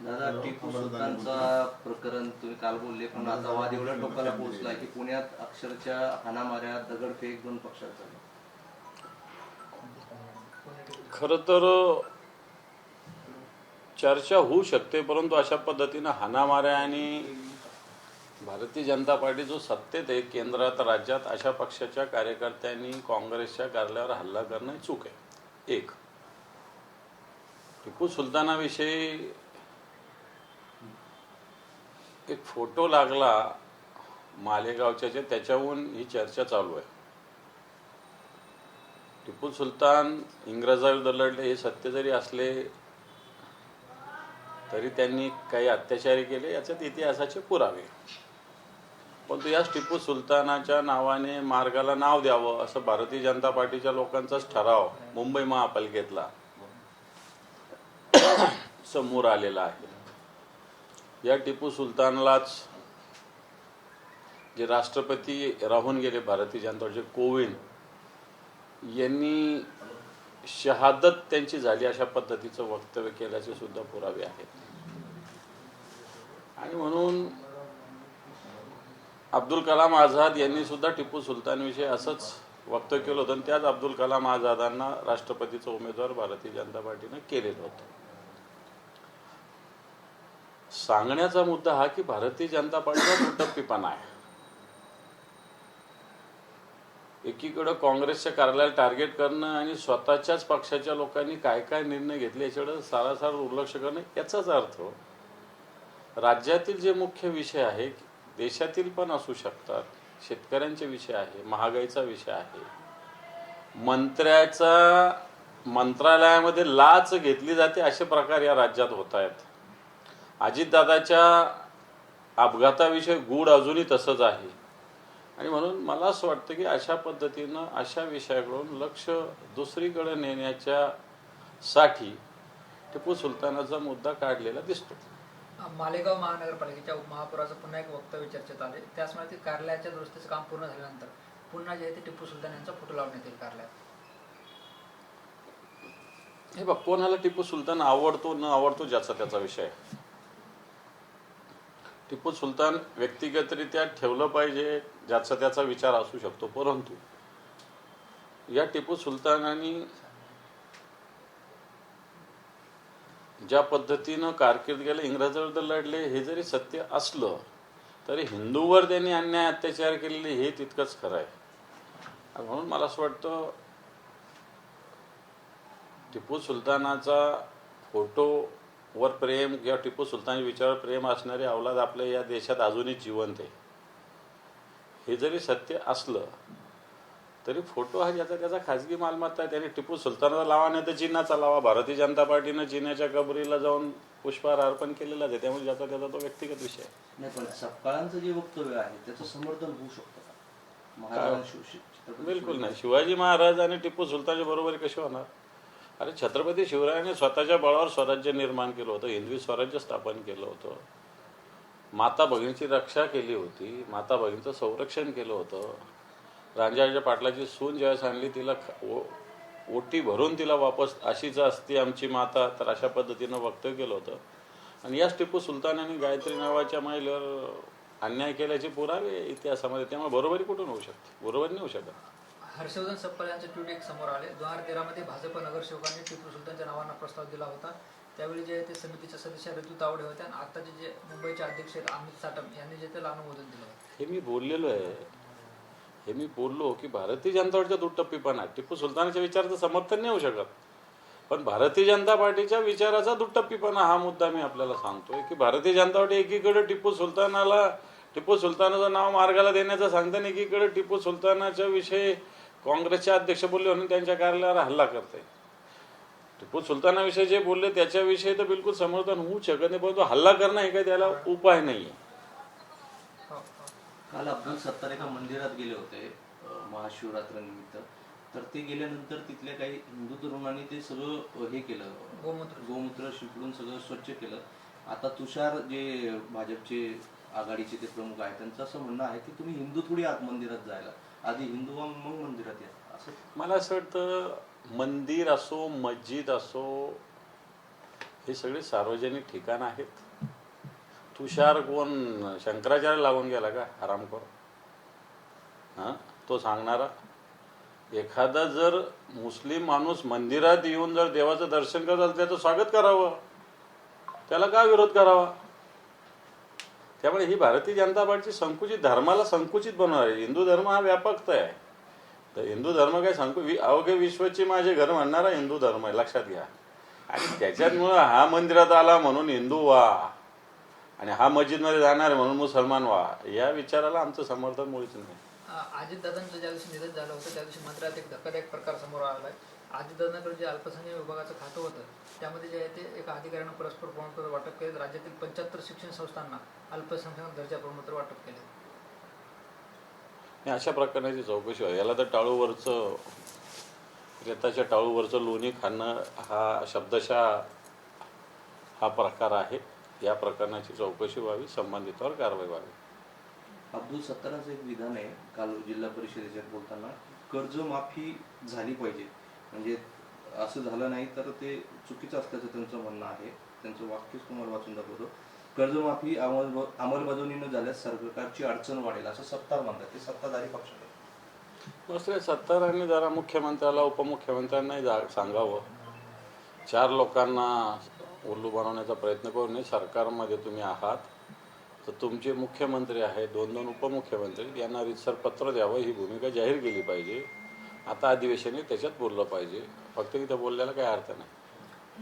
दादा, टिपू सुलतानचा प्रकरण तुम्ही काल बोलले, पण आता वाद एवढ्या टोकाला पोहोचला की पुण्यात अक्षरशः हाणामाऱ्या, दगडफेक दोन पक्षात झाली. खरं तर चर्चा होऊ शकते, परंतु अशा पद्धतीनं हाणामाऱ्या आणि भारतीय जनता पार्टी जो सत्तेत आहे केंद्रात राज्यात, अशा पक्षाच्या कार्यकर्त्यांनी काँग्रेसच्या कार्यालयावर हल्ला करणं ही चूक आहे. एक, टिपू सुलतानाविषयी एक फोटो लागला मालेगावच्या, त्याच्याहून ही चर्चा चालू आहे. टिपू सुलतान इंग्रजाविरुद्ध लढले हे सत्य जरी असले तरी त्यांनी काही अत्याचारी केले याच्यात इतिहासाचे पुरावे. परंतु याच टिपू सुलतानाच्या नावाने मार्गाला नाव द्यावं असं भारतीय जनता पार्टीच्या लोकांचाच ठराव मुंबई महापालिकेतला समोर आलेला आहे. या टिपू सुलतानलाच जे राष्ट्रपती राहून गेले भारतीय जनता पार्टीचे कोविंद यांनी शहादत त्यांची झाली अशा पद्धतीचं वक्तव्य केल्याचे सुद्धा पुरावे आहेत. आणि म्हणून अब्दुल कलाम आझाद यांनी सुद्धा टिपू सुलतानविषयी असंच वक्तव्य केलं होतं, आणि त्याच अब्दुल कलाम आझादांना राष्ट्रपतीचा उमेदवार भारतीय जनता पार्टीनं केलेलं होतं. सांगण्याचा मुद्दा हा की भारतीय जनता पार्टीचा दुटप्पीपणा आहे. एकीकडे काँग्रेसच्या कार्यालयाला टार्गेट करणं आणि स्वतःच्याच पक्षाच्या लोकांनी काय काय निर्णय घेतले याच्याकडे सारासार दुर्लक्ष करणं, याचाच अर्थ राज्यातील जे मुख्य विषय आहे, देशातील पण असू शकतात, शेतकऱ्यांचे विषय आहे, महागाईचा विषय आहे, मंत्रालयामध्ये लाच घेतली जाते असे प्रकार या राज्यात होत आहेत. अजितदादाच्या अपघाताविषयी गूढ अजूनही तसंच आहे. आणि म्हणून मला असं वाटतं की अशा पद्धतीनं अशा विषयाकडून लक्ष दुसरीकडे नेण्याच्या साठी टिपू सुलतानाचा मुद्दा काढलेला दिसतो. मालेगाव महानगरपालिकेच्या उपमहापौराचं पुन्हा एक वक्तव्य चर्चेत आले. त्याचमुळे कार्यालयाच्या दुरुस्तीचं काम पूर्ण झाल्यानंतर पुन्हा जे आहे ते टिपू सुलतान यांचा फोटो लावण्यात येईल कार्यालयात. हे बघ, कोणाला टिपू सुलतान आवडतो न आवडतो ज्याचा त्याचा विषय. टिपू सुलतान व्यक्तिगतरित्या ठेवलं पाहिजे ज्याचा त्याचा विचार असू शकतो, परंतु या टिपू सुलतानांनी ज्या पद्धतीनं कारकीर्द केलं, इंग्रजाविरुद्ध लढले, हे जरी सत्य असलं तरी हिंदूवर त्यांनी अन्याय अत्याचार केलेले हे तितकंच खरं आहे. म्हणून मला असं वाटतं टिपू सुलतानाचा फोटोवर प्रेम किंवा टिपू सुलतानच्या विचारावर प्रेम असणारे अवलाद आपल्या या देशात अजूनही जिवंत आहे. हे जरी सत्य असलं तरी फोटो हा ज्याचा त्याचा खाजगी मालमत्ता आहे. त्याने टिपू सुलतानाचा लावा नाही तर जिन्नाचा लावा. भारतीय जनता पार्टीनं जिन्याच्या कबरीला जाऊन पुष्पहार अर्पण केलेलाच आहे, त्यामुळे ज्याचा त्याचा तो व्यक्तिगत विषय आहे. नाही, पण सपकाळांचं जे वक्तव्य आहे त्याचं समर्थन होऊ शकतं का? बिलकुल नाही. शिवाजी महाराज आणि टिपू सुलतानच्या बरोबरी कशी होणार? अरे, छत्रपती शिवरायाने स्वतःच्या बळावर स्वराज्य निर्माण केलं होतं, हिंदवी स्वराज्य स्थापन केलं होतं, माता भगिनीची रक्षा केली होती, माता भगिनीचं संरक्षण केलं होतं. रांजाच्या पाटलाची सून ज्यावेळेस आणली तिला ओटी भरून तिला वापस अशीच असती आमची माता, तर अशा पद्धतीनं वक्तव्य केलं होतं. आणि याच टिपू सुलतानांनी गायत्री नावाच्या महिलेवर अन्याय केल्याचे पुरावे इतिहासामध्ये. त्यामुळे बरोबरी कुठून होऊ शकते? बरोबर नाही होऊ शकत. हर्षवर्धन सपकाळ यांचे ट्विट एक समोर आले. 2013 मध्ये भाजप नगरसेवकांनी टिपू सुलतानच्या नावानं प्रस्ताव दिला होता. त्यावेळी जे ते समितीच्या सदस्य ऋतू तावडे होते आणि आताचे जे मुंबईचे अध्यक्ष अमित साटम यांनी जे त्याला अनुमोदन दिलं. हे मी बोललेलो आहे. हे मी बोललो की भारतीय जनता पार्टीचा दुटप्पीपणा, टिपू सुलतानाच्या विचाराचं समर्थन नाही होऊ शकत, पण भारतीय जनता पार्टीच्या विचाराचा दुटप्पीपणा हा मुद्दा मी आपल्याला सांगतोय. की भारतीय जनता पार्टी एकीकडे टिपू सुलतानाचं नाव मार्गाला देण्याचं सांगताना एकीकडे टिपू सुलतानाच्या विषयी काँग्रेसचे अध्यक्ष बोलले म्हणून त्यांच्या कार्यालयावर हल्ला करते. टिपू सुलतानाविषयी जे बोलले त्याच्याविषयी तर बिलकुल समर्थन होऊ शकत नाही, परंतु हल्ला करणं हे काही त्याला उपाय नाहीये. काल अब्दुल सत्तार एका मंदिरात गेले होते महाशिवरात्रीनिमित्त, तर ते गेल्यानंतर तिथल्या काही हिंदू तरुणांनी ते सगळं हे केलं, गोमूत्र शिंपडून सगळं स्वच्छ केलं. आता तुषार जे भाजपचे आघाडीचे ते प्रमुख आहेत त्यांचं असं म्हणणं आहे की तुम्ही हिंदू थोडी आत मंदिरात जायला, आधी हिंदू मग मंदिरात या. असं मला असं वाटतं मंदिर असो मस्जिद असो ही सगळी सार्वजनिक ठिकाणं आहेत. तुषार कोण शंकराचार्य लागून गेला का हरामखोर? हां, तो सांगणारा? एखादा जर मुस्लिम माणूस मंदिरात येऊन जर देवाचं दर्शन करत असेल त्याचं स्वागत करावं, त्याला का विरोध करावा? त्यामुळे ही भारतीय जनता पार्टीची संकुचित धर्माला संकुचित बनवणार आहे. हिंदू धर्म हा व्यापकता आहे. तर हिंदू धर्म काय अवघे विश्वचे माझे घर म्हणणारा हिंदू धर्म आहे, लक्षात घ्या. आणि त्याच्यामुळं हा मंदिरात आला म्हणून हिंदू व्हा आणि हा मस्जिदमध्ये जाणार म्हणून मुसलमान व्हा, या विचाराला आमचं समर्थन मुळीच नाही. अजितदादांचं ज्या दिवशी निधन झालं होतं त्या दिवशी मंदिरात एक धक्कादायक प्रकार समोर आला आहे. अजितदादांकडे जे अल्पसंख्याक विभागाचं खातं होतं त्यामध्ये जे आहे ते एका अधिकाऱ्यानं परस्पर प्रमाणपत्र वाटप केले. राज्यातील 75 शिक्षण संस्थांना अल्पसंख्याक दर्जा प्रमाणपत्र वाटप केले. अशा प्रकारची चौकशी व्हावी. याला तर टाळूवरचं रेताच्या टाळूवरचं लोणी खाणं हा शब्दशः हा प्रकार आहे. या प्रकरणाची चौकशी व्हावी, संबंधितावर कारवाई व्हावी. अब्दुल सत्ताराचं एक विधान आहे काल जिल्हा परिषदेच्यात बोलताना, कर्जमाफी झाली पाहिजे, म्हणजे असं झालं नाही तर ते चुकीचं असल्याचं त्यांचं म्हणणं आहे. त्यांचं वाक्यच तुम्हाला वाचून दाखवतो. कर्जमाफी अंमलबजावणी न झाल्यास सरकारची अडचण वाढेल असं सत्तार म्हणतात. ते सत्ताधारी पक्षाने मस्त सत्तारांनी जरा मुख्यमंत्र्याला उपमुख्यमंत्र्यांनाही सांगावं. 4 लोकांना उल्लू बनवण्याचा प्रयत्न करू नये. सरकारमध्ये तुम्ही आहात तर तुमचे मुख्यमंत्री आहेत, 2-2 उपमुख्यमंत्री, यांना रीतसर पत्र द्यावं, ही भूमिका जाहीर केली पाहिजे. आता अधिवेशनी त्याच्यात बोललं पाहिजे, फक्त इथं बोलल्याला काही अर्थ नाही.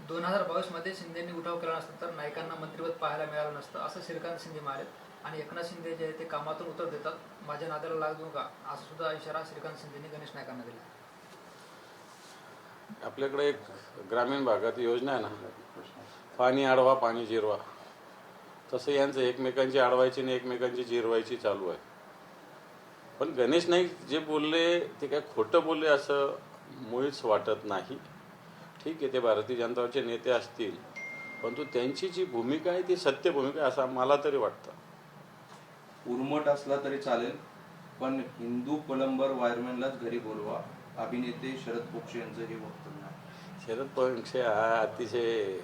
2022 मध्ये शिंदेंनी उठाव केला नसता तर नायकांना मंत्रिपद पाहायला मिळालं नसतं असं श्रीकांत शिंदे म्हणाले. आणि एकनाथ शिंदे जे आहे ते कामातून उत्तर देतात, माझ्या नात्याला लाग देऊ का, असा सुद्धा इशारा श्रीकांत शिंदेंनी गणेश नायकांना दिला. आपल्याकडे एक ग्रामीण भागात योजना आहे ना, पाणी अडवा पाणी जिरवा, तसं यांचं एकमेकांची अडवायची आणि एकमेकांची जिरवायची चालू आहे. पण गणेश नाईक जे बोलले ते काय खोटं बोलले असं मुळीच वाटत नाही. ठीक आहे, ते भारतीय जनता पार्टीचे नेते असतील, परंतु त्यांची जी भूमिका आहे ती सत्य भूमिका आहे असं मला तरी वाटतं. उर्मट असला तरी चालेल, पण हिंदू प्लंबर वायरमॅनलाच घरी बोलवा, अभिनेते शरद पोक्षे यांचं हे वक्तव्य आहे. शरद पोक्षे हा अतिशय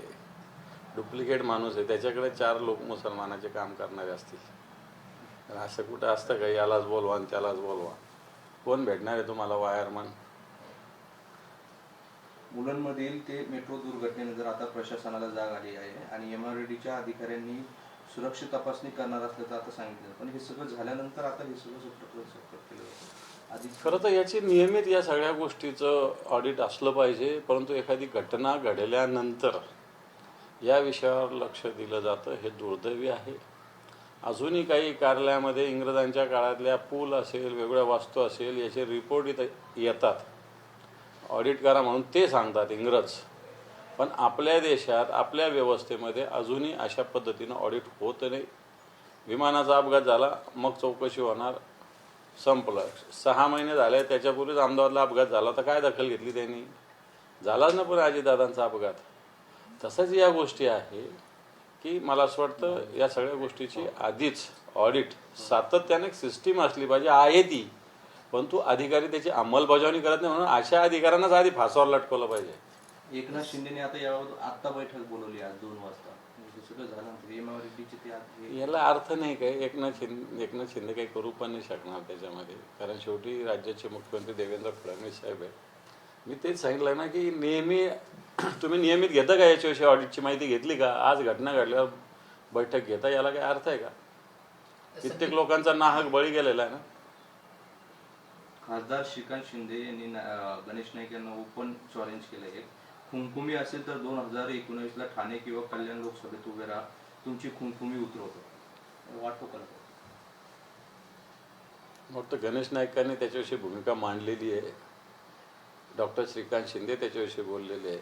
डुप्लिकेट माणूस आहे. त्याच्याकडे 4 लोक मुसलमानाचे काम करणारे असतील. असं कुठं असतं का यालाच बोलवा आणि त्यालाच बोलवा? कोण भेटणार आहे तुम्हाला वायरमन? मुलांमधील ते मेट्रो दुर्घटनेनंतर आता प्रशासनाला जाग आली आहे आणि MRDच्या अधिकाऱ्यांनी सुरक्षित तपासणी करणार असल्याचं आता सांगितलं. पण हे सगळं झाल्यानंतर आता हे सगळं सपोर्ट केलं जातं. आधी खरं तर याची नियमित या सगळ्या गोष्टीचं ऑडिट असलं पाहिजे, परंतु एखादी घटना घडल्यानंतर या विषयावर लक्ष दिलं जातं, हे दुर्दैवी आहे. अजूनही काही कार्यालयामध्ये इंग्रजांच्या काळातल्या पूल असेल, वेगवेगळ्या वास्तू असेल, याचे रिपोर्ट इथं येतात. ऑडिट करा म्हणून ते सांगतात इंग्रज. पण आपल्या देशात आपल्या व्यवस्थेमध्ये अजूनही अशा पद्धतीनं ऑडिट होत नाही. विमानाचा अपघात झाला, मग चौकशी होणार, संपलं. 6 महिने झाले, त्याच्यापूर्वीच अहमदाबादला अपघात झाला, तर काय दखल घेतली त्यांनी? झालाच ना पण अजितदादांचा अपघात. तसंच या गोष्टी आहे की मला असं वाटतं या सगळ्या गोष्टीची आधीच ऑडिट सातत्याने सिस्टीम असली पाहिजे. आहे ती, परंतु अधिकारी त्याची अंमलबजावणी करत नाही, म्हणून अशा अधिकाऱ्यांनाच आधी फासावर लटकवलं पाहिजे. एकनाथ शिंदेने आता याबाबत आत्ता बैठक बोलवली आज 2 वाजता. सगळं झालं MRDचे याला अर्थ नाही काय. एकनाथ शिंदे काही करू पण नाही शकणार त्याच्यामध्ये, कारण शेवटी राज्याचे मुख्यमंत्री देवेंद्र फडणवीस साहेब आहेत. मी तेच सांगितलं ना की नेहमी तुम्ही नियमित घेता का याच्याविषयी ऑडिटची माहिती घेतली का? आज घटना घडल्यावर बैठक घेता, याला काही अर्थ आहे का? कित्येक लोकांचा नाहक बळी गेलेला आहे ना. खासदार श्रीकांत शिंदे यांनी गणेश नाईक यांना ओपन चॅलेंज केलं आहे. खुमखुमी असेल तर 2019ला ठाणे किंवा कल्याण लोकसभेत उभे राहा, तुमची खुमखुमी उतरवतो. वाटतो का? मग तर गणेश नाईकांनी त्याच्याविषयी भूमिका मांडलेली आहे. डॉक्टर श्रीकांत शिंदे त्याच्याविषयी बोललेले आहे.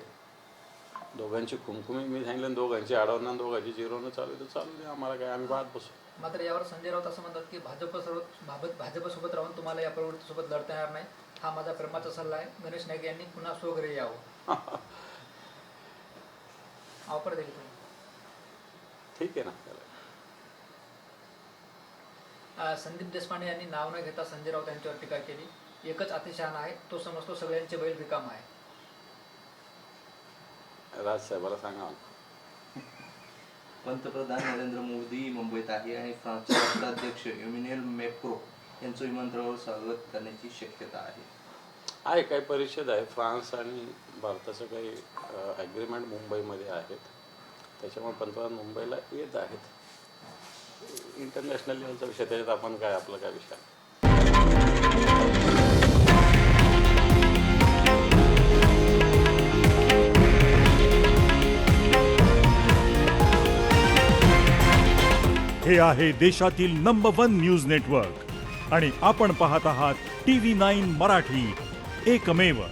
दोघांची खुमखुमी मी सांगितलं, दोघांची अडवणं दोघांची जिरवणं चालू आहे तर चालू दे, आम्हाला काय, आम्ही पाहत बसू. मात्र यावर संजय राऊत असं म्हणतात की भाजपसोबत राहून तुम्हाला या प्रवृत्तीसोबत लढता येणार नाही, हा माझा प्रेमाचा सल्ला आहे. गणेश नाईक यांनी पुन्हा स्वघरी यावं. ऑफर दिली तुम्ही. ठीक आहे ना. संदीप देशपांडे यांनी नाव न घेता संजय राऊत यांच्यावर टीका केली. एकच अतिशहाणा आहे, तो समजतो सगळ्यांचे बैल रिकाम आहे. राजसाहेबाला सांगा. पंतप्रधान नरेंद्र मोदी मुंबईत आहे आणि फ्रान्सचे राष्ट्राध्यक्ष इमॅन्युएल मॅक्रो यांचं विमानतळावर स्वागत करण्याची शक्यता आहे. काही परिषद आहे. फ्रान्स आणि भारताचं काही ॲग्रीमेंट मुंबईमध्ये आहेत, त्याच्यामुळे पंतप्रधान मुंबईला येत आहेत. इंटरनॅशनल लेवलचा विषय, त्याच्यात आपण काय आपला काय विषय. हे आहे देशातील नंबर 1 न्यूज नेटवर्क आणि आपण पाहत आहात TV9 मराठी, एकमेव.